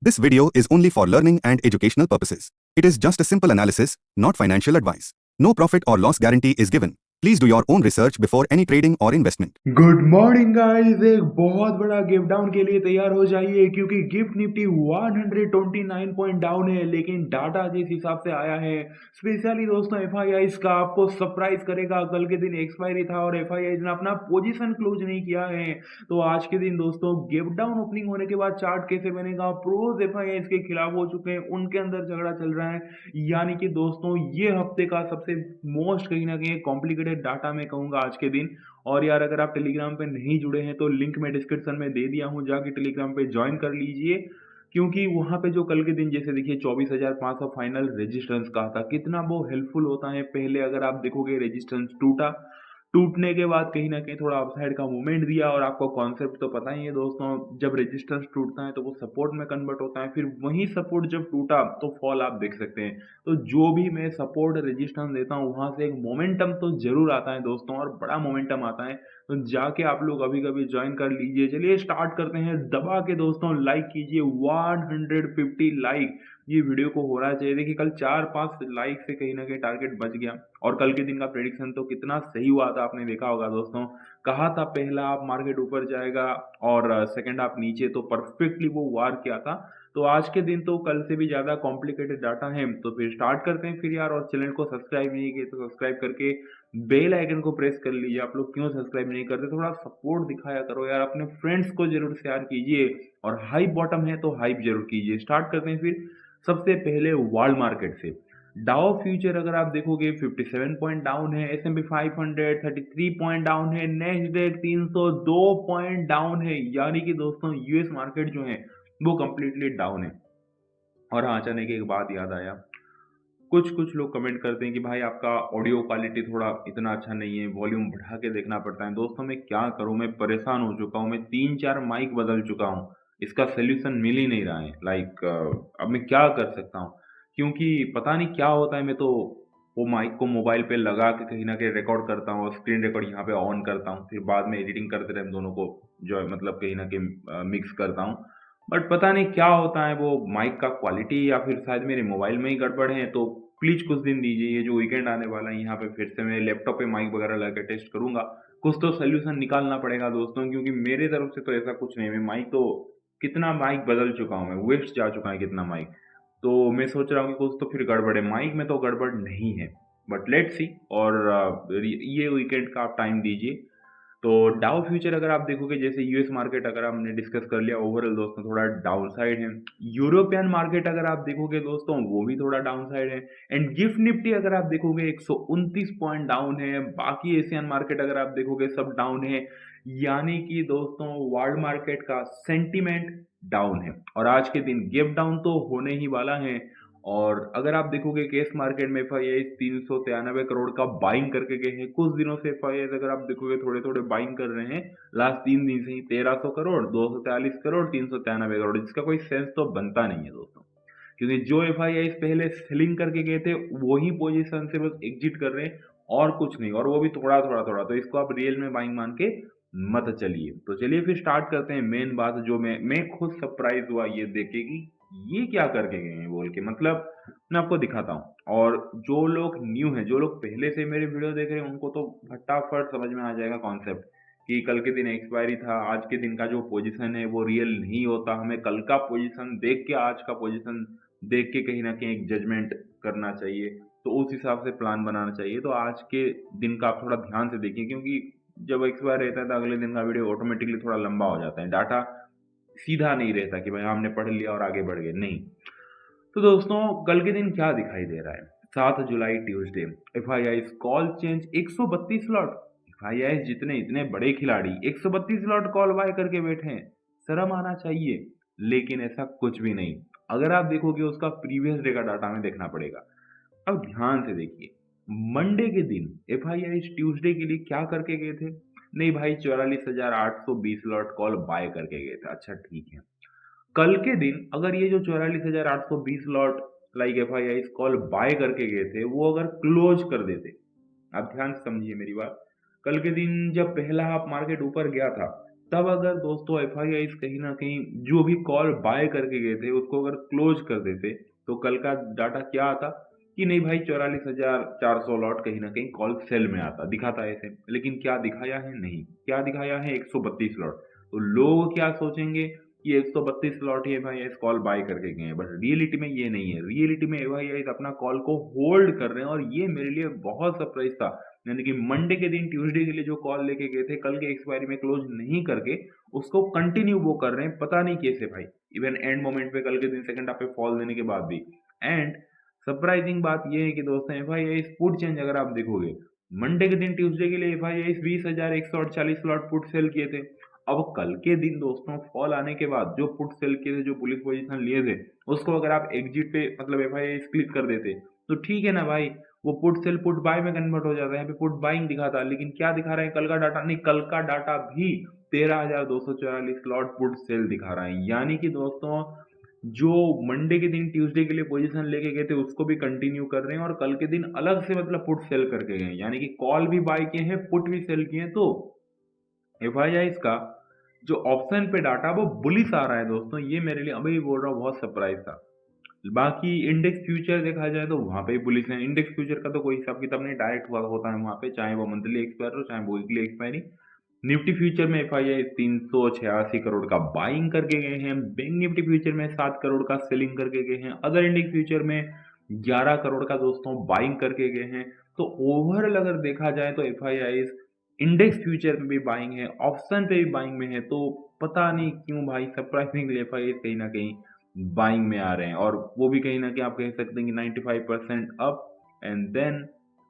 This video is only for learning and educational purposes. It is just a simple analysis, not financial advice. No profit or loss guarantee is given. Please do your own research before any trading or investment. Good morning guys, एक बहुत बड़ा gift down के लिए तैयार हो जाइए क्योंकि gift Nifty 129 point down है। लेकिन डाटा जिस हिसाब से आया है स्पेशली दोस्तों एफआईआईज का आपको सरप्राइज करेगा। कल के दिन एक्सपायरी था और एफआईआईज ने अपना पोजीशन क्लोज नहीं किया है। तो आज के दिन दोस्तों गिफ्ट डाउन ओपनिंग होने के बाद चार्ट कैसे बनेगा, प्रोज एफआईआईज के खिलाफ हो चुके हैं, उनके अंदर झगड़ा चल रहा है। यानी कि दोस्तों ये हफ्ते का सबसे मोस्ट कहीं ना कहीं कॉम्प्लिकेटेड डाटा मैं कहूंगा आज के दिन। और यार अगर आप टेलीग्राम पे नहीं जुड़े हैं तो लिंक मैं डिस्क्रिप्शन में दे दिया हूँ, जाके टेलीग्राम पे ज्वाइन कर लीजिए। क्योंकि वहां पे जो कल के दिन जैसे देखिए 24,500 फाइनल रेजिस्टेंस कहा था, कितना वो हेल्पफुल होता है। पहले अगर आप देखोगे रेजिस्टेंस टूटा, टूटने के बाद कहीं ना कहीं थोड़ा अपसाइड का मूवमेंट दिया। और आपको कॉन्सेप्ट तो पता ही है दोस्तों, जब रेजिस्टेंस टूटता है तो वो सपोर्ट में कन्वर्ट होता है, फिर वही सपोर्ट जब टूटा तो फॉल आप देख सकते हैं। तो जो भी मैं सपोर्ट रेजिस्टेंस देता हूँ वहां से एक मोमेंटम तो जरूर आता है दोस्तों, और बड़ा मोमेंटम आता है। तो जाके आप लोग अभी कभी ज्वाइन कर लीजिए। चलिए स्टार्ट करते हैं। दबा के दोस्तों लाइक कीजिए, 150 लाइक ये वीडियो को होना चाहिए। देखिए कल 4-5 लाइक से कहीं ना कहीं टारगेट बच गया। और कल के दिन का प्रेडिक्शन तो कितना सही हुआ था, आपने देखा होगा दोस्तों। कहा था पहला हाफ मार्केट ऊपर जाएगा और सेकंड हाफ नीचे, तो परफेक्टली वो वार किया था। तो आज के दिन तो कल से भी ज्यादा कॉम्प्लिकेटेड डाटा है। तो फिर स्टार्ट करते हैं फिर यार। और चैनल को सब्सक्राइब नहीं किए तो सब्सक्राइब करके बेल आइकन को प्रेस कर लीजिए। आप लोग क्यों सब्सक्राइब नहीं करते, थोड़ा सपोर्ट दिखाया करो यार, अपने फ्रेंड्स को जरूर शेयर कीजिए। और हाइप बॉटम है तो हाइप जरूर कीजिए। स्टार्ट करते हैं फिर। सबसे पहले वर्ल्ड मार्केट से डाउ फ्यूचर अगर आप देखोगे 57 पॉइंट डाउन है, S&P 500 33 पॉइंट डाउन है, नेस्डेक 302 पॉइंट डाउन है। यानी कि दोस्तों यूएस मार्केट जो है वो कंप्लीटली डाउन है। और हाँ, अचानक एक बात याद आया, कुछ कुछ लोग कमेंट करते हैं कि भाई आपका ऑडियो क्वालिटी थोड़ा इतना अच्छा नहीं है, वॉल्यूम बढ़ा के देखना पड़ता है। दोस्तों मैं क्या करूं, मैं परेशान हो चुका हूं, मैं 3-4 माइक बदल चुका हूं, इसका सोल्यूशन मिल ही नहीं रहा है। अब मैं क्या कर सकता हूं, क्योंकि पता नहीं क्या होता है। मैं तो वो माइक को मोबाइल पे लगा के कहीं ना कहीं रिकॉर्ड करता हूँ, स्क्रीन रिकॉर्ड यहाँ पे ऑन करता हूँ, फिर बाद में एडिटिंग करते रहे दोनों को जो है मतलब कहीं ना कहीं मिक्स करता हूँ। बट पता नहीं क्या होता है, वो माइक का क्वालिटी या फिर शायद मेरे मोबाइल में ही गड़बड़ है। तो प्लीज कुछ दिन दीजिए, ये जो वीकेंड आने वाला है यहाँ पे फिर से मैं लैपटॉप पे माइक वगैरह लगा टेस्ट करूंगा। कुछ तो सोल्यूशन निकालना पड़ेगा दोस्तों, क्योंकि मेरे तरफ से तो ऐसा कुछ नहीं है। मैं माइक तो कितना माइक बदल चुका हूँ, मैं वेस्ट जा चुका है कितना माइक। तो मैं सोच रहा हूँ कि कुछ तो फिर गड़बड़ है, माइक में तो गड़बड़ नहीं है। But let's see. और ये वीकेंड का आप टाइम दीजिए। तो डाउ फ्यूचर अगर आप देखोगे, जैसे यूएस मार्केट अगर हमने डिस्कस कर लिया ओवरऑल दोस्तों, थोड़ा डाउन साइड है। यूरोपियन मार्केट अगर आप देखोगे दोस्तों वो भी थोड़ा डाउन साइड है। एंड गिफ्ट निफ्टी अगर आप देखोगे 129 पॉइंट डाउन है। बाकी एशियन मार्केट अगर आप देखोगे सब डाउन है। यानी कि दोस्तों वर्ल्ड मार्केट का सेंटीमेंट डाउन है और आज के दिन गिफ्ट डाउन तो होने ही वाला है। और अगर आप देखोगे केस मार्केट में एफआईआई 393 करोड़ का बाइंग करके गए हैं कुछ दिनों से। एफआईआई अगर आप देखोगे थोड़े थोड़े बाइंग कर रहे हैं लास्ट 3 दिन से ही, 1300 करोड़, 243 करोड़, 393 करोड़, जिसका कोई सेंस तो बनता नहीं है दोस्तों। क्योंकि जो एफआईआई पहले सेलिंग करके गए थे वही पोजीशन से बस एग्जिट कर रहे हैं और कुछ नहीं, और वो भी थोड़ा थोड़ा थोड़ा। तो इसको आप रियल में बाइंग मान के मत चलिए। तो चलिए फिर स्टार्ट करते हैं। मेन बात जो मैं खुद सरप्राइज हुआ ये देखे कि ये क्या करके गए हैं बोल के, मतलब मैं आपको दिखाता हूँ। और जो लोग न्यू हैं, जो लोग पहले से मेरे वीडियो देख रहे हैं, उनको तो फटाफट समझ में आ जाएगा कॉन्सेप्ट कि कल के दिन एक्सपायरी था, आज के दिन का जो पोजीशन है वो रियल नहीं होता। हमें कल का पोजीशन देख के आज का पोजीशन देख के कहीं ना कहीं एक जजमेंट करना चाहिए। तो उस हिसाब से प्लान बनाना चाहिए। तो आज के दिन का आप थोड़ा ध्यान से देखिए, क्योंकि जब एक्सपायर रहता है तो अगले दिन का वीडियो ऑटोमेटिकली थोड़ा लंबा हो जाता है। डाटा सीधा नहीं रहता कि भाई हमने पढ़ लिया और आगे बढ़ गए, नहीं। तो दोस्तों कल के दिन क्या दिखाई दे रहा है, 7 जुलाई Tuesday, FII call change 132 lot. FII जितने इतने बड़े खिलाड़ी 132 लॉट कॉल बाय करके बैठे हैं, शर्म आना चाहिए। लेकिन ऐसा कुछ भी नहीं। अगर आप देखोगे उसका प्रीवियस डे का डाटा में देखना पड़ेगा। अब ध्यान से देखिए, मंडे के दिन एफआईआई ट्यूसडे के लिए क्या करके गए थे। नहीं भाई, 44,820 लॉट कॉल बाय करके गए थे। अच्छा ठीक है, कल के दिन अगर ये जो 44,820 लॉट एफआईआई कॉल बाय करके गए थे वो अगर क्लोज कर देते, आप ध्यान से समझिए मेरी बात। कल के दिन जब पहला हाफ मार्केट ऊपर गया था तब अगर दोस्तों एफआईआईस कहीं न कहीं जो भी कॉल बाय करके गए थे उसको अगर क्लोज़ कर देते, तो कल का डाटा क्या आता कि नहीं भाई 44,400 लॉट कहीं न कहीं कॉल सेल में आता, दिखाता ऐसे। लेकिन क्या दिखाया है? नहीं। क्या दिखाया है? 132 लॉट। तो लोग क्या सोचेंगे कि 132 lot he FIIs call bye करके गए हैं, बट रियलिटी में ये नहीं है। रियलिटी में एफआईआईस अपना कॉल को होल्ड कर रहे हैं और ये मेरे लिए बहुत सरप्राइज़ था। यानी कि मंडे के दिन ट्यूसडे के लिए जो कॉल लेके गए थे, कल के एक्सपायरी में क्लोज नहीं करके उसको कंटिन्यू वो कर रहे हैं, पता नहीं कैसे भाई। इवन एंड मोमेंट पे कल के दिन सेकंड हाफ पे फॉल देने के बाद भी। एंड सरप्राइजिंग बात ये है कि दोस्तों एफआईआईस पुट चेंज अगर आप देखोगे, मंडे के दिन ट्यूसडे के लिए एफआईआईस 20,148 लॉट पुट सेल किए थे। अब कल के दिन दोस्तों फॉल आने के बाद जो पुट सेल किए थे, जो बुलिश पोजीशन लिए थे, उसको अगर आप एग्जिट पे मतलब एफआईआईस क्लिक कर देते, तो ठीक है ना भाई, वो पुट सेल पुट बाय में कन्वर्ट हो जाता है। यहाँ पे पुट बाइंग दिखाता है, लेकिन क्या दिखा रहे हैं कल का डाटा? नहीं, कल का डाटा भी 13,244 स्लॉट पुट सेल दिखा रहा है। यानी कि दोस्तों जो मंडे के दिन ट्यूसडे के लिए पोजीशन लेके गए थे उसको भी कंटिन्यू कर रहे हैं और कल के दिन अलग से मतलब पुट सेल करके गए हैं। यानी कि कॉल भी बाय किए हैं, पुट भी सेल किए हैं। तो एफआईआईस का जो ऑप्शन पे डाटा वो बुलिश आ रहा है दोस्तों, ये मेरे लिए अभी बोल रहा हूँ बहुत सरप्राइज था। बाकी इंडेक्स फ्यूचर देखा जाए तो वहाँ पे भी बुलिश है। इंडेक्स फ्यूचर का तो कोई हिसाब किताब नहीं, डायरेक्ट हुआ होता है वहाँ पे, चाहे वो मंथली एक्सपायर हो चाहे वो वीकली एक्सपायरी। निफ्टी फ्यूचर में एफआईआई 386 करोड़ का बाइंग करके गए हैं। बैंक निफ्टी फ्यूचर में 7 करोड़ का सेलिंग करके गए हैं। अदर इंडेक्स फ्यूचर में 11 करोड़ का दोस्तों बाइंग करके गए हैं। तो ओवरऑल अगर देखा जाए तो एफआईआई इंडेक्स फ्यूचर में भी बाइंग है, ऑप्शन पे भी बाइंग में है। तो पता नहीं क्यों भाई सरप्राइजिंगली एफआईआई कहीं ना कहीं बाइंग में आ रहे हैं, और वो भी कहीं ना कहीं आप कह सकते हैं कि 95% अप एंड देन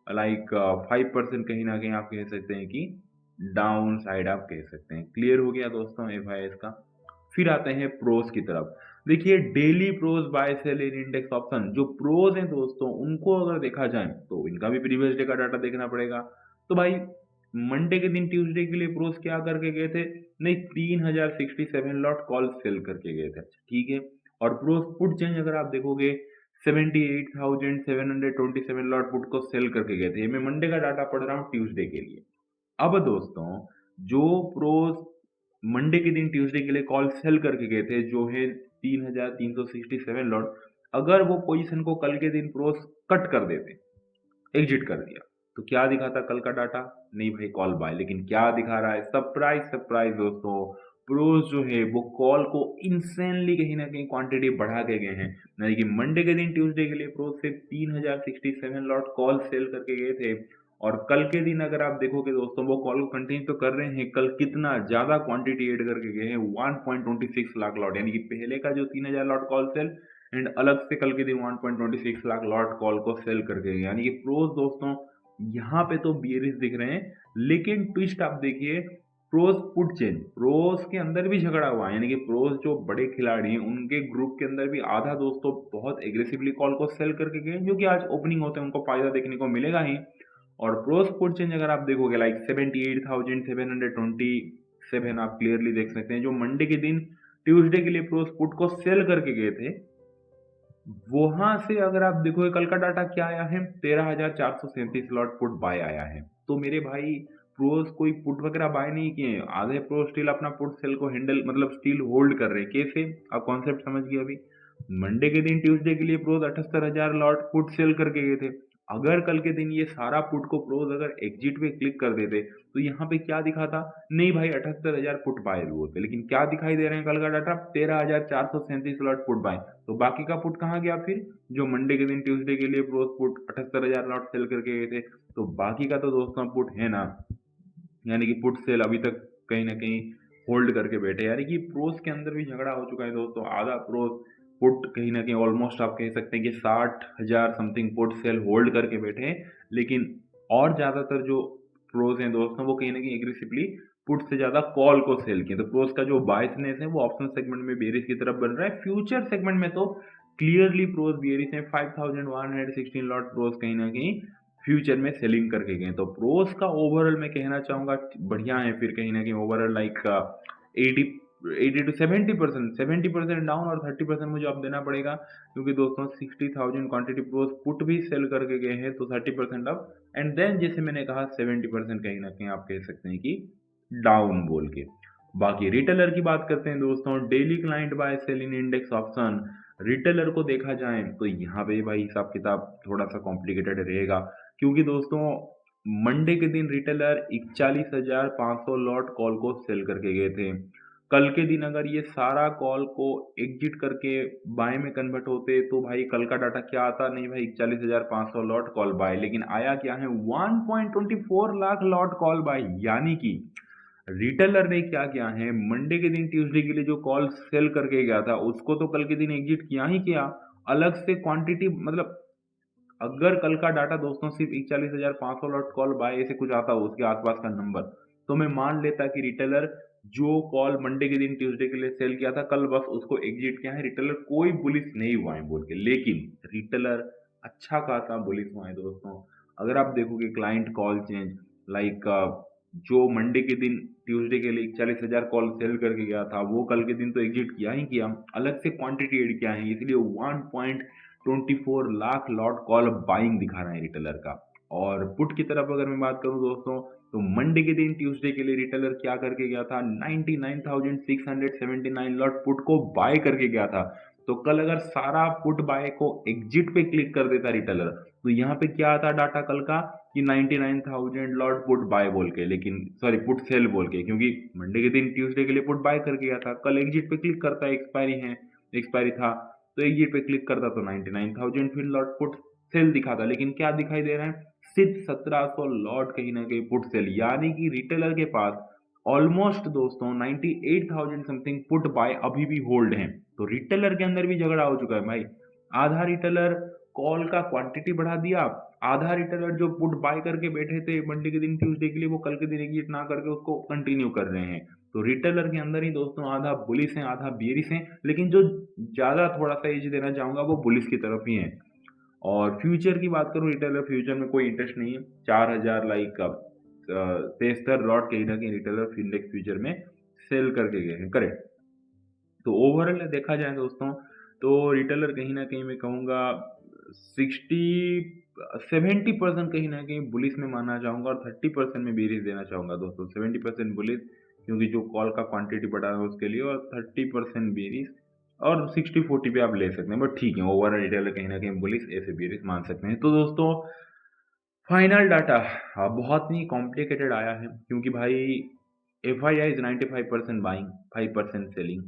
लाइक 5% कहीं ना कहीं आप कह सकते हैं कि डाउन साइड आप कह सकते हैं। क्लियर हो गया दोस्तों एफआईएस का। फिर आते हैं प्रोस की तरफ। देखिए डेली प्रोस बाय सेल इन इंडेक्स ऑप्शन, जो प्रोस हैं दोस्तों उनको अगर देखा जाए तो इनका भी प्रीवियस डे का डाटा देखना पड़ेगा। तो भाई मंडे के दिन ट्यूसडे के लिए प्रोस क्या करके गए थे? नहीं, 3067 लॉट कॉल सेल करके गए थे। अच्छा ठीक है। और प्रोस पुट चेंज अगर आप देखोगे 78,727 लॉट पुट को सेल करके गए थे। ये मैं मंडे का डाटा पढ़ रहा हूँ ट्यूसडे के लिए। अब दोस्तों जो प्रोस मंडे के दिन ट्यूसडे के लिए कॉल सेल करके गए थे, जो है 3,367 लॉट, अगर वो पोजीशन को कल के दिन प्रोस कट कर देते, एग्जिट कर दिया, तो क्या दिखाता कल का डाटा? नहीं भाई, कॉल बाय। लेकिन क्या दिखा रहा है? सरप्राइज सरप्राइज दोस्तों, प्रोस जो है वो कॉल को इंसेनली कहीं ना कहीं क्वांटिटी बढ़ा के गए हैं। यानी कि मंडे के दिन ट्यूसडे के लिए प्रोस सिर्फ 3,067 लॉट कॉल सेल करके गए थे, और कल के दिन अगर आप देखोगे दोस्तों वो कॉल को कंटिन्यू तो कर रहे हैं। कल कितना ज्यादा क्वांटिटी ऐड करके गए हैं, 1.26 लाख लॉट। यानी कि पहले का जो 3,000 लॉट कॉल सेल एंड अलग से कल के दिन 1.26 लाख लॉट कॉल को सेल करके गए। यानी कि प्रोस दोस्तों यहाँ पे तो बियरिश दिख रहे हैं, लेकिन ट्विस्ट आप देखिए, प्रोस पुट चेंज, प्रोस के अंदर भी झगड़ा हुआ है। यानी कि प्रोस जो बड़े खिलाड़ी हैं उनके ग्रुप के अंदर भी आधा दोस्तों बहुत एग्रेसिवली कॉल को सेल करके गए, जो कि आज ओपनिंग होते हैं उनको फायदा देखने को मिलेगा ही। और प्रोस पुट चेंज अगर आप देखोगे लाइक 78,727 आप क्लियरली देख सकते हैं, जो मंडे के दिन ट्यूसडे के लिए प्रोस पुट को सेल करके गए थे, वहां से अगर आप देखोगे कल का डाटा क्या आया है? 13,437 लॉट पुट बाय आया है। तो मेरे भाई प्रोस कोई पुट वगैरह बाय नहीं किए हैं, आधे प्रो स्टिल अपना पुट सेल को हैंडल मतलब स्टिल होल्ड कर रहे हैं। कैसे? आप कॉन्सेप्ट समझ गए अभी। मंडे के दिन ट्यूसडे के लिए प्रोस 78,000 लॉट पुट सेल करके गए थे। अगर कल के दिन ये सारा पुट को प्रोस अगर एग्जिट पे क्लिक कर देते, तो यहाँ पे क्या दिखाता? नहीं भाई, 78,000 पुट बाय हुए थे। लेकिन क्या दिखाई दे रहे हैं कल का डाटा? 13,437 lot put buy. तो बाकी का पुट कहाँ गया फिर? जो मंडे के दिन ट्यूसडे के लिए प्रोस पुट 78,000 लॉट सेल करके गए थे, तो बाकी का तो दोस्तों पुट है ना। यानी कि पुट सेल अभी तक कहीं ना कहीं होल्ड करके बैठे। यानी कि प्रोस के अंदर भी झगड़ा हो चुका है दोस्तों। आधा प्रोस पुट कहीं ना कहीं ऑलमोस्ट आप कह सकते हैं कि 60,000 समथिंग पुट सेल होल्ड करके बैठे हैं। लेकिन और ज़्यादातर जो प्रोस हैं दोस्तों वो कहीं ना कहीं एग्रेसिवली पुट से ज़्यादा कॉल को सेल किए। तो प्रोस का जो बायसनेस है वो ऑप्शन सेगमेंट में बेरिश की तरफ बन रहा है। फ्यूचर सेगमेंट में तो क्लियरली प्रोस बेरिश है। 5,116 लॉट प्रोस कहीं ना कहीं फ्यूचर में सेलिंग करके गए। तो प्रोस का ओवरऑल मैं कहना चाहूँगा बढ़िया है। फिर कहीं ना कहीं ओवरऑल लाइक 80 to 70%, 70% डाउन और 30% मुझे अब देना पड़ेगा, क्योंकि दोस्तों 60,000 क्वांटिटी प्रोस पुट भी सेल करके गए हैं, तो 30% अप एंड देन जैसे मैंने कहा 70% कहीं ना कहीं आप कह सकते हैं कि डाउन बोल के। बाकी रिटेलर की बात करते हैं दोस्तों, डेली क्लाइंट बाय सेल इन इंडेक्स ऑप्शन। रिटेलर को देखा जाए तो यहाँ पे भाई हिसाब किताब थोड़ा सा कॉम्प्लिकेटेड रहेगा, क्योंकि दोस्तों मंडे के दिन रिटेलर 41,500 लॉट कॉल को सेल करके गए थे। कल के दिन अगर ये सारा कॉल को एग्जिट करके बाय में कन्वर्ट होते तो भाई कल का डाटा क्या आता, नहीं भाई 41,500 लॉट कॉल बाय, लेकिन आया क्या है 1.24 लाख लॉट कॉल बाय। यानी कि रिटेलर ने क्या किया है, मंडे के दिन ट्यूसडे के लिए जो कॉल सेल करके गया था उसको तो कल के दिन एग्जिट किया ही किया, अलग से क्वांटिटी मतलब अगर कल का डाटा दोस्तों सिर्फ 41,500 लॉट कॉल बाय ऐसे कुछ आता हो उसके आसपास का नंबर, तो मैं मान लेता कि रिटेलर जो कॉल मंडे के दिन ट्यूसडे के लिए सेल किया था कल बस उसको एग्जिट किया है, रिटेलर कोई बुलिश नहीं हुआ है बोल के। लेकिन रिटेलर अच्छा खासा बुलिश हुआ है दोस्तों। अगर आप देखोगे क्लाइंट कॉल चेंज, लाइक जो मंडे के दिन ट्यूसडे के लिए 41,000 कॉल सेल करके गया था वो कल के दिन तो एग्जिट किया ही किया, अलग से क्वांटिटी एड किया है, इसलिए 1.24 लाख लॉट कॉल बाइंग दिखा रहा है रिटेलर का। और पुट की तरफ अगर मैं बात करूं दोस्तों, तो मंडे के दिन ट्यूसडे के लिए रिटेलर क्या करके गया था, 99,679 लॉट पुट को बाय करके गया था। तो कल अगर सारा पुट बाय को एग्जिट पे क्लिक कर देता रिटेलर, तो यहाँ पे क्या आता डाटा कल का कि 99,000 लॉट पुट बाय बोल के, लेकिन सॉरी पुट सेल बोल के, क्योंकि मंडे के दिन ट्यूसडे के लिए पुट बाय करके गया था, कल एग्जिट पे क्लिक करता है, एक्सपायरी था, तो एग्जिट पे क्लिक करता तो 99,000 फिर लॉट पुट सेल दिखाता, लेकिन क्या दिखाई दे रहा है सिर्फ 1700 लॉट कहीं ना कहीं पुट सेल। यानी कि रिटेलर के पास ऑलमोस्ट दोस्तों 98,000 समथिंग पुट बाय अभी भी होल्ड है। तो रिटेलर के अंदर भी झगड़ा हो चुका है भाई, आधा रिटेलर कॉल का क्वांटिटी बढ़ा दिया, आधा रिटेलर जो पुट बाय करके बैठे थे मंडे के दिन ट्यूसडे के लिए वो कल के दिन एग्जिट ना करके उसको कंटिन्यू कर रहे हैं। तो रिटेलर के अंदर ही दोस्तों आधा बुलिश है आधा बेरिश है, लेकिन जो ज्यादा थोड़ा सा एज देना चाहूंगा वो बुलिश की तरफ ही है। और फ्यूचर की बात करूं, रिटेलर फ्यूचर में कोई इंटरेस्ट नहीं है, 4,000 लाइक 73 लॉट कहीं ना कहीं रिटेलर इंडेक्स फ्यूचर में सेल करके गए हैं, करेक्ट। तो ओवरऑल देखा जाए दोस्तों तो रिटेलर कहीं ना कहीं मैं कहूँगा 70% कहीं ना कहीं बुलिस में मानना चाहूँगा और 30% में बेरिस देना चाहूँगा दोस्तों। 70% बुलिस क्योंकि जो कॉल का क्वांटिटी बढ़ा है उसके लिए, और 30% बेरिस, और 60-40 पे आप ले सकते हैं, बट ठीक है ओवरऑल रिटेलर कहीं ना कहीं बुलिस ऐसे बेरिस मान सकते हैं। तो दोस्तों फाइनल डाटा बहुत ही कॉम्प्लिकेटेड आया है, क्योंकि भाई F I I is 95% buying, 5% selling,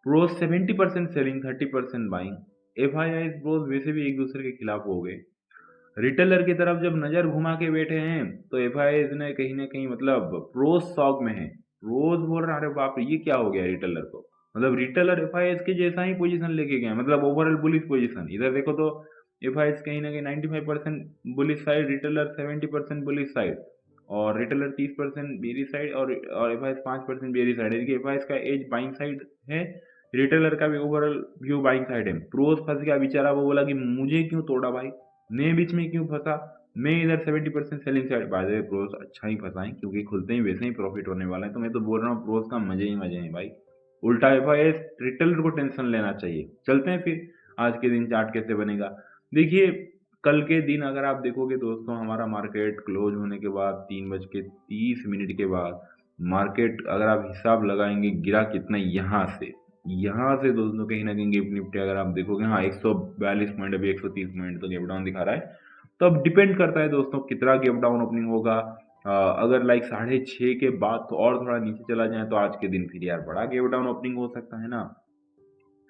pros 70% selling, 30% buying. F I I pros वैसे भी एक दूसरे के खिलाफ हो गए। रिटेलर की तरफ जब नजर घुमा के बैठे हैं तो एफ आई आई ने कहीं ना कहीं मतलब प्रोज शॉक में है, प्रोज बोल रहा है अरे बाप रे ये क्या हो गया रिटेलर को, मतलब रिटेलर एफ आई आई के जैसा ही पोजीशन लेके गए, मतलब ओवरऑल बुलिश पोजीशन। इधर देखो तो एफ आई आई कहीं ना कहीं 95% bullish side, retailer 70% bullish side, और रिटेलर 30% बेरी साइड, और एफ आई 5% बेरी साइड है। एफ आई का एज बाइंग साइड है, रिटेलर का भी ओवरऑल व्यू बाइंग साइड है। प्रोज फंस गया बेचारा, वो बोला कि मुझे क्यों तोड़ा भाई, मैं बीच में क्यों फंसा, मैं इधर 70% selling side. By the way pros अच्छा ही फंसा है, क्योंकि खुलते ही वैसे ही प्रॉफिट होने वाला है, तो मैं तो बोल रहा हूँ प्रोज का मजे ही मजे हैं भाई। उल्टा एफ आई रिटेलर को टेंशन लेना चाहिए। चलते हैं फिर आज के दिन चार्ट कैसे बनेगा। देखिए कल के दिन अगर आप देखोगे दोस्तों, हमारा मार्केट क्लोज होने के बाद 3:30 के बाद मार्केट अगर आप हिसाब लगाएंगे गिरा कितना, यहाँ से दोस्तों कहीं ना कहीं गिफ्ट निफ्टी अगर आप देखोगे, हाँ 142 पॉइंट, अभी 130 पॉइंट तो गैप डाउन दिखा रहा है। तो अब डिपेंड करता है दोस्तों कितना गैप डाउन ओपनिंग होगा। अगर लाइक 6:30 के बाद तो और थोड़ा नीचे चला जाए तो आज के दिन फिर यार बड़ा गैप डाउन ओपनिंग हो सकता है ना,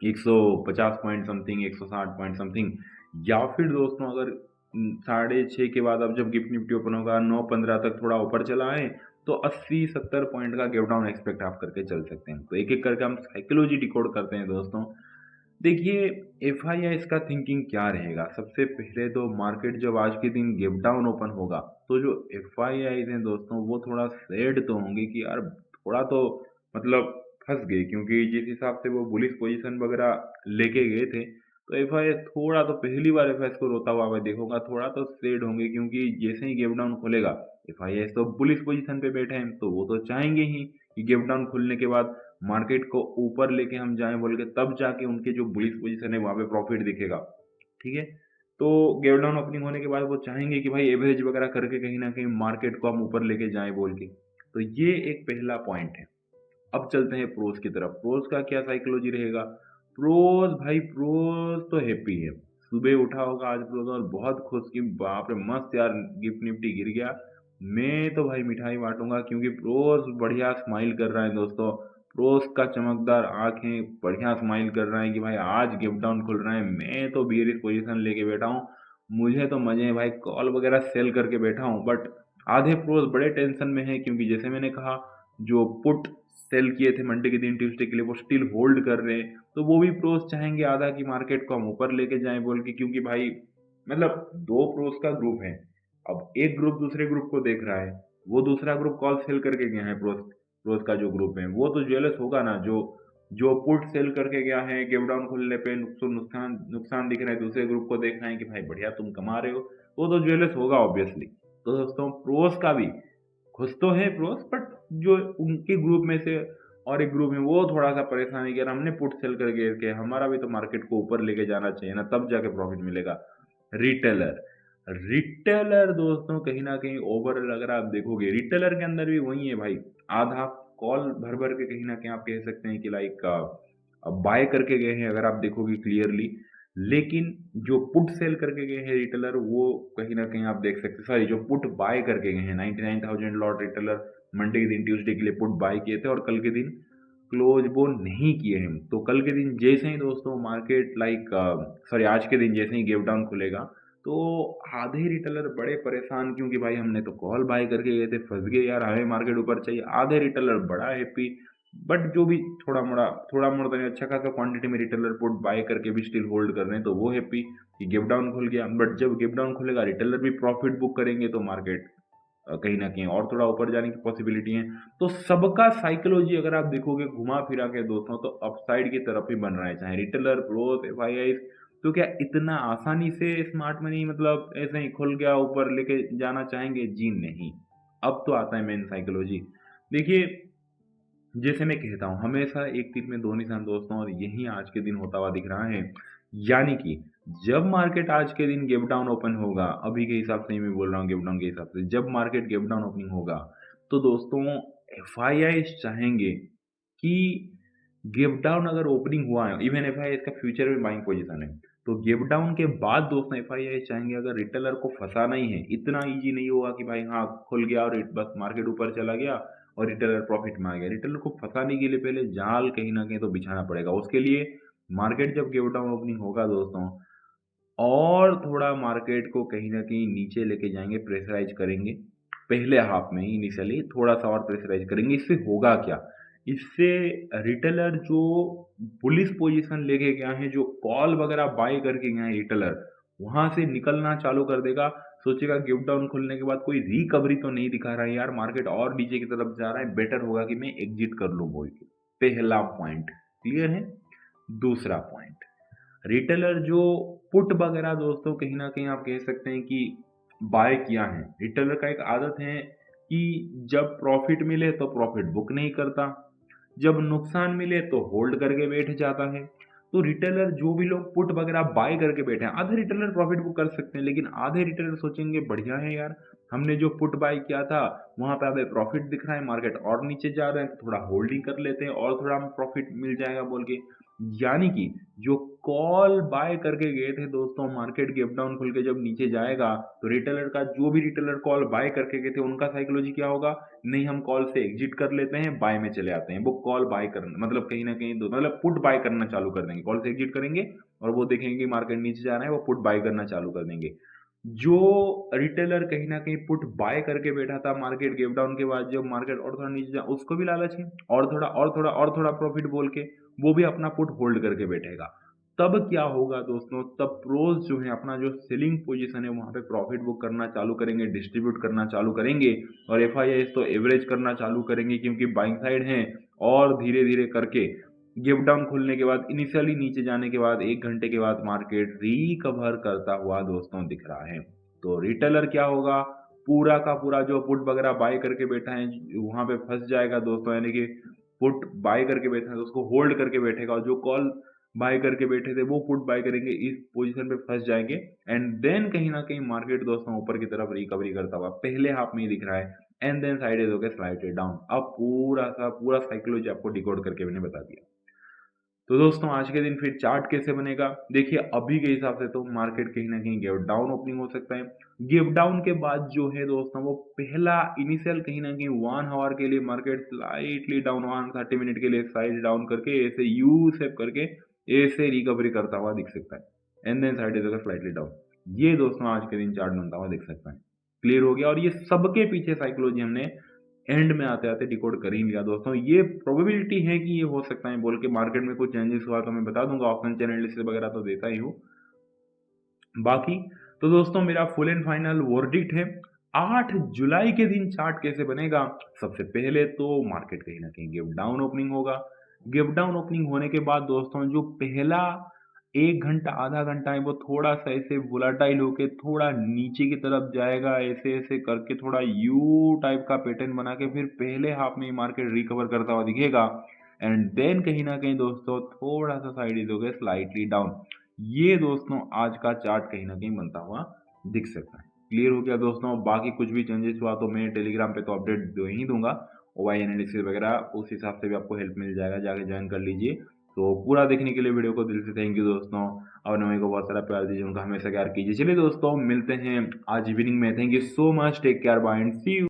150 पॉइंट समथिंग, 160 पॉइंट समथिंग। या फिर दोस्तों अगर 6:30 के बाद अब जब गिफ्ट निफ्टी ओपन होगा 9:15 तक थोड़ा ऊपर चला है तो 80-70 पॉइंट का गैप डाउन एक्सपेक्ट आप करके चल सकते हैं। तो एक एक करके हम साइकोलॉजी डिकोड करते हैं दोस्तों। देखिए एफ आई आई इसका थिंकिंग क्या रहेगा, सबसे पहले तो मार्केट जब आज के दिन गैप डाउन ओपन होगा तो जो एफ आई आई हैं दोस्तों वो थोड़ा सैड तो होंगे कि यार थोड़ा तो मतलब फंस गए, क्योंकि जिस हिसाब से वो बुलिश पोजीशन वगैरह लेके गए थे, तो एफ आई थोड़ा तो पहली बार एफ आई को रोता हुआ मैं देखूंगा, थोड़ा तो सैड होंगे, क्योंकि जैसे ही गैप डाउन खुलेगा एफ आई तो बुलिश पोजीशन पे बैठे हैं तो वो तो चाहेंगे ही कि गैप डाउन खुलने के बाद मार्केट को ऊपर लेके हम जाएं बोल के, तब जाके उनके जो बुलिश पोजीशन है वहां पे प्रॉफिट दिखेगा। ठीक है, तो गैप डाउन ओपनिंग होने के बाद वो चाहेंगे कि भाई एवरेज वगैरह करके कहीं ना कहीं मार्केट को हम ऊपर लेके जाएं बोल के। तो ये एक पहला पॉइंट है। अब चलते हैं प्रोस की तरफ। प्रोस का क्या साइकोलॉजी रहेगा? प्रोस भाई, प्रोस तो हैप्पी है। सुबह उठा होगा आज प्रोस और बहुत खुश कि बाप रे मस्त यार, गिफ्ट निफ्टी गिर गया। मैं तो भाई मिठाई बांटूंगा क्योंकि प्रोस बढ़िया स्माइल कर रहा है दोस्तों। प्रोस का चमकदार आंखें बढ़िया स्माइल कर रहा है कि भाई आज गिफ्ट डाउन खुल रहा है। मैं तो बियरिश पोजीशन लेके बैठा हूँ। मुझे तो मजे हैं भाई, कॉल वगैरह सेल करके बैठा हूँ। बट आधे प्रोस बड़े टेंशन में है क्योंकि जैसे मैंने कहा, जो पुट सेल किए थे मंडे के दिन ट्यूसडे के लिए वो स्टिल होल्ड कर रहे हैं। तो वो भी प्रोस चाहेंगे आधा की मार्केट को हम ऊपर लेके जाएं बोल के, क्योंकि भाई मतलब दो प्रोस का ग्रुप है। अब एक ग्रुप दूसरे ग्रुप को देख रहा है, वो दूसरा ग्रुप कॉल सेल करके गया है। प्रोस प्रोस का जो ग्रुप है वो तो जेलस होगा ना। जो जो पुट सेल करके गया है, गिव डाउन खुलने पे नुकसान नुकसान दिख रहा है, दूसरे ग्रुप को देख रहे हैं कि भाई बढ़िया तुम कमा रहे हो, वो तो जेलस होगा ऑब्वियसली। तो दोस्तों प्रोस का भी खुश तो है प्रोस, बट जो उनके ग्रुप में से और एक ग्रुप है वो थोड़ा सा परेशान है कि यार हमने पुट सेल करके के हमारा भी तो मार्केट को ऊपर लेके जाना चाहिए ना, तब जाके प्रॉफिट मिलेगा। रिटेलर, रिटेलर दोस्तों कहीं ना कहीं ओवरऑल अगर आप देखोगे रिटेलर के अंदर भी वही है भाई। आधा कॉल भर भर के कहीं ना कहीं आप कह सकते हैं कि लाइक बाय करके गए हैं अगर आप देखोगे क्लियरली। लेकिन जो पुट सेल करके गए हैं रिटेलर, वो कहीं ना कहीं आप देख सकते हैं, सॉरी जो पुट बाय करके गए हैं 99,000 लॉट रिटेलर मंडे के दिन ट्यूसडे के लिए पुट बाय किए थे और कल के दिन क्लोज वो नहीं किए हैं। तो कल के दिन जैसे ही दोस्तों मार्केट लाइक सॉरी आज के दिन जैसे ही गेप डाउन खुलेगा, तो आधे रिटेलर बड़े परेशान क्योंकि भाई हमने तो कॉल बाय करके गए थे, फंस गए यार, हमें मार्केट ऊपर चाहिए। आधे रिटेलर बड़ा हैप्पी। बट जो भी थोड़ा मोड़ा तो नहीं, अच्छा खासा क्वांटिटी में रिटेलर पुट बाय करके भी स्टिल होल्ड कर रहे हैं, तो वो हैप्पी कि गेप डाउन खुल गया। बट जब गेप डाउन खुलेगा रिटेलर भी प्रॉफिट बुक करेंगे तो मार्केट कहीं ना कहीं और थोड़ा ऊपर जाने की पॉसिबिलिटी है। तो सबका साइकोलॉजी अगर आप देखोगे घुमा फिरा के दोस्तों, तो अपसाइड की तरफ ही बन रहा है, चाहे रिटेलर प्रोस एफ आई आई। तो क्या इतना आसानी से स्मार्ट मनी मतलब ऐसे ही खुल गया ऊपर लेके जाना चाहेंगे? जी नहीं। अब तो आता है मेन साइकोलॉजी। देखिए, जैसे मैं कहता हूँ हमेशा एक तीर में दो निशान दोस्तों, और यही आज के दिन होता हुआ दिख रहा है। यानी कि जब मार्केट आज के दिन गेप डाउन ओपन होगा, अभी के हिसाब से ही मैं बोल रहा हूँ, गेप डाउन के हिसाब से जब मार्केट गेप डाउन ओपनिंग होगा, तो दोस्तों एफ आई आई चाहेंगे कि गेप डाउन अगर ओपनिंग हुआ है, इवन एफ आई आई इसका फ्यूचर में बाइंग पोजीशन है, तो गेप डाउन के बाद दोस्तों एफ आई आई चाहेंगे अगर रिटेलर को फंसाना ही है, इतना इजी नहीं होगा कि भाई हाँ खुल गया और बस मार्केट ऊपर चला गया और रिटेलर प्रॉफिट में आ गया। रिटेलर को फंसाने के लिए पहले जाल कहीं ना कहीं तो बिछाना पड़ेगा। उसके लिए मार्केट जब गेप डाउन ओपनिंग होगा दोस्तों, और थोड़ा मार्केट को कहीं ना कहीं नीचे लेके जाएंगे, प्रेशराइज करेंगे। पहले हाफ में ही इनिशियली थोड़ा सा और प्रेशराइज करेंगे। इससे होगा क्या? इससे रिटेलर जो बुलिश पोजीशन लेके गया है, जो कॉल वगैरह बाय करके गया है रिटेलर, वहां से निकलना चालू कर देगा। सोचेगा गिफ्ट डाउन खुलने के बाद कोई रिकवरी तो नहीं दिखा रहा है यार, मार्केट और नीचे की तरफ जा रहा है, बेटर होगा कि मैं एग्जिट कर लूं बोल के। पहला पॉइंट क्लियर है। दूसरा पॉइंट, रिटेलर जो पुट वगैरह दोस्तों कहीं ना कहीं आप कह सकते हैं कि बाय किया है, रिटेलर का एक आदत है कि जब प्रॉफिट मिले तो प्रॉफिट बुक नहीं करता, जब नुकसान मिले तो होल्ड करके बैठ जाता है। तो रिटेलर जो भी लोग पुट वगैरह बाय करके बैठे हैं, आधे रिटेलर प्रॉफिट बुक कर सकते हैं, लेकिन आधे रिटेलर सोचेंगे बढ़िया है यार, हमने जो पुट बाय किया था वहां पे हमें प्रॉफिट दिख रहा है, मार्केट और नीचे जा रहे हैं, तो थोड़ा होल्डिंग कर लेते हैं और थोड़ा हमें प्रॉफिट मिल जाएगा बोल के। यानी कि जो कॉल बाय करके गए थे दोस्तों, मार्केट गेप डाउन खुल के जब नीचे जाएगा, तो रिटेलर का जो भी रिटेलर कॉल बाय करके गए थे उनका साइकोलॉजी क्या होगा? नहीं, हम कॉल से एग्जिट कर लेते हैं, बाय में चले आते हैं। वो कॉल बाय करना मतलब कहीं ना कहीं मतलब पुट बाय करना चालू कर देंगे, कॉल से एग्जिट करेंगे और वो देखेंगे कि मार्केट नीचे जा रहा है, वो पुट बाय करना चालू कर देंगे। जो रिटेलर कहीं ना कहीं पुट बाय करके बैठा था मार्केट गेप डाउन के बाद, जब मार्केट और थोड़ा नीचे जा, उसको भी लालच है और थोड़ा प्रॉफिट बोल के वो भी अपना पुट होल्ड करके बैठेगा। तब क्या होगा दोस्तों? तब प्रोज जो है अपना जो सेलिंग पोजीशन है वहां पे प्रॉफिट बुक करना चालू करेंगे, डिस्ट्रीब्यूट करना चालू करेंगे, और एफ आई तो एवरेज करना चालू करेंगे क्योंकि बाइंग साइड है। और धीरे धीरे करके गिव डाउन खुलने के बाद, इनिशियली नीचे जाने के बाद 1 घंटे के बाद मार्केट रिकवर करता हुआ दोस्तों दिख रहा है। तो रिटेलर क्या होगा? पूरा का पूरा जो पुट वगैरह बाय करके बैठा है वहां पे फंस जाएगा दोस्तों, यानी कि पुट बाय करके बैठा है तो उसको होल्ड करके बैठेगा, और जो कॉल बाय करके बैठे थे वो पुट बाय करेंगे, इस पोजीशन पे फंस जाएंगे एंड देन कहीं ना कहीं मार्केट दोस्तों ऊपर की तरफ रिकवरी करता हुआ पहले हाफ में ही दिख रहा है एंड देन साइड होकर स्लाइडली डाउन। अब पूरा साइकोलॉजी आपको डिकोड करके मैंने बता दिया। तो दोस्तों आज के दिन फिर चार्ट कैसे बनेगा, देखिए अभी के हिसाब से तो मार्केट कहीं ना कहीं गिव डाउन ओपनिंग हो सकता है। गिव डाउन के बाद जो है दोस्तों वो पहला इनिशियल कहीं ना कहीं 1 आवर के लिए मार्केट स्लाइटली डाउन 130 मिनट के लिए साइड डाउन करके ऐसे यू शेप करके ऐसे रिकवरी करता हुआ दिख सकता है and then side is slightly down. ये दोस्तों आज के दिन चार्ट बनता हुआ दिख सकता है। क्लियर हो गया, और ये सबके पीछे साइकोलॉजी हमने एंड में आते-आते डिकोड कर ही लिया दोस्तों। ये प्रोबेबिलिटी है कि ये हो सकता है बोल के मार्केट में कुछ चेंजेस हुआ तो मैं बता दूँगा, ऑप्शन चैनल एनालिसिस वगैरह तो देता ही हूँ। बाकी तो दोस्तों मेरा फुल एंड फाइनल वर्डिक्ट है 8 जुलाई के दिन चार्ट कैसे बनेगा। सबसे पहले तो मार्केट कहीं ना कहीं गिव डाउन ओपनिंग होगा। गिव डाउन ओपनिंग होने के बाद दोस्तों जो पहला 1 घंटा आधा घंटा है वो थोड़ा सा ऐसे वोलाटाइल होके थोड़ा नीचे की तरफ जाएगा, ऐसे ऐसे करके थोड़ा यू टाइप का पैटर्न बना के फिर पहले हाफ में मार्केट रिकवर करता हुआ दिखेगा एंड देन कहीं ना कहीं दोस्तों थोड़ा सा साइड हो गया स्लाइटली डाउन। ये दोस्तों आज का चार्ट कहीं ना कहीं बनता हुआ दिख सकता है। क्लियर हो गया दोस्तों, बाकी कुछ भी चेंजेस हुआ तो मैं टेलीग्राम पे तो अपडेट दे ही दूंगा, ओवाई एनालिसिस वगैरह उस हिसाब से भी आपको हेल्प मिल जाएगा, जाके ज्वाइन कर लीजिए। तो पूरा देखने के लिए वीडियो को दिल से थैंक यू दोस्तों, और नवे को बहुत सारा प्यार दीजिए, उनका हमेशा प्यार कीजिए। चलिए दोस्तों मिलते हैं आज इवनिंग में, thank you so much, take care, bye and see you.